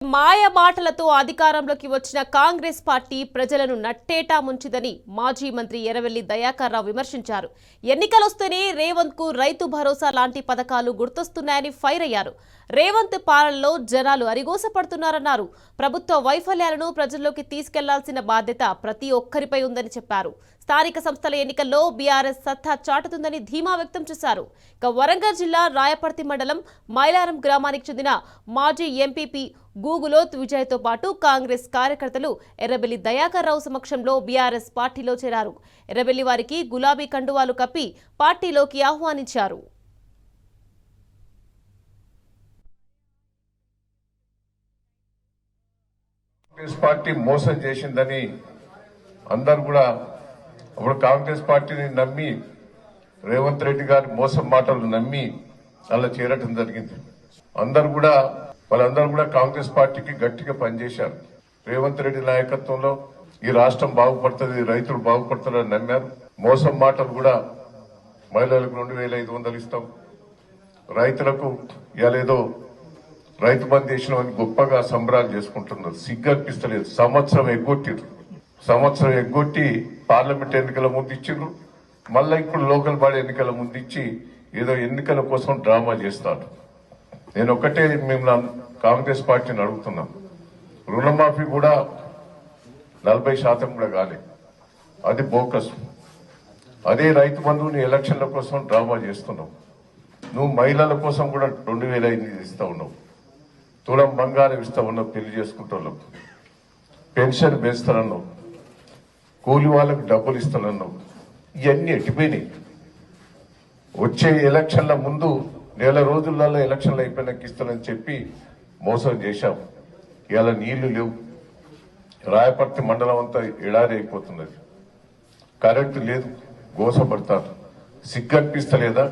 మాయ మాటలతో అధికారంలోకి వచ్చిన కాంగ్రెస్ పార్టీ ప్రజలను నట్టేటా ముంచిదని మాజీ మంత్రి ఎర్రవెల్లి దయాకర్ రావు విమర్శించారు. ఎన్నికలొస్తేనే రేవంత్ కు రైతు భరోసా లాంటి పథకాలు గుర్తొస్తున్నాయని ఫైర్ అయ్యారు. రేవంత్ పాలనలో జనాలు అరిగోసపడుతున్నారన్నారు. ప్రభుత్వ వైఫల్యాలను ప్రజల్లోకి తీసుకెళ్లాల్సిన బాధ్యత ప్రతి ఒక్కరిపై ఉందని చెప్పారు. స్థానిక సంస్థల ఎన్నికల్లో బీఆర్ఎస్ సత్తా చాటుతుందని ధీమా వ్యక్తం చేశారు. ఇక వరంగల్ జిల్లా రాయపర్తి మండలం మైలారం గ్రామానికి చెందిన మాజీ ఎంపీపీ గూగులోత్ విజయ్తో పాటు కాంగ్రెస్ కార్యకర్తలు ఎర్రబెల్లి దయాకర్ రావు సమక్షంలో బీఆర్ఎస్ పార్టీలో చేరారు. ఎర్రబెల్లి వారికి గులాబీ కండువాలు కప్పి పార్టీలోకి ఆహ్వానించారు. కాంగ్రెస్ పార్టీ మోసం చేసిందని అందరు కూడా అప్పుడు కాంగ్రెస్ పార్టీని నమ్మి రేవంత్ రెడ్డి గారి మోసం మాటలు నమ్మి అలా చేరటం జరిగింది. వాళ్ళందరూ కూడా కాంగ్రెస్ పార్టీకి గట్టిగా పనిచేశారు. రేవంత్ రెడ్డి నాయకత్వంలో ఈ రాష్ట్రం బాగుపడుతుంది, రైతులు బాగుపడతారని నమ్మారు. మోసం మాటలు కూడా మహిళలకు 2500 ఇస్తాం, రైతులకు ఇలాలేదో రైతు బంద్ చేసిన గొప్పగా సంబరాలు చేసుకుంటున్నారు. సిగ్గనిపిస్తలేదు. సంవత్సరం ఎగ్గొట్టి పార్లమెంట్ ఎన్నికల ముందు ఇచ్చిండ్రు, మళ్ళా ఇప్పుడు లోకల్ బాడీ ఎన్నికల ముందు ఇచ్చి ఏదో ఎన్నికల కోసం డ్రామా చేస్తారు. నేను ఒక్కటే మేము కాంగ్రెస్ పార్టీని అడుగుతున్నాం, రుణమాఫీ కూడా 40% కూడా కాలేదు, అది బోకస్. అదే రైతు బంధువుని ఎలక్షన్ల కోసం డ్రామా చేస్తున్నావు. నువ్వు మహిళల కోసం కూడా 2500 ఇస్తా ఉన్నావు, తులం బంగారం ఇస్తా ఉన్నావు, పెళ్లి చేసుకుంటున్నావు, పెన్షన్ పెంచుతానన్నావు, కూలి వాళ్ళకు డబ్బులు ఇస్తానన్నావు. ఇవన్నీ ఎట్టిపోయినాయి. వచ్చే ఎలక్షన్ల ముందు నెల రోజులలో ఎలక్షన్లు అయిపోయినాక ఇస్తానని చెప్పి మోసం చేశాం. ఇవాళ నీళ్లు లేవు, రాయపర్తి మండలం అంతా ఎడారి అయిపోతున్నది, కరెంటు లేదు, గోసపడతారు. సిగ్గనిపిస్తలేదా?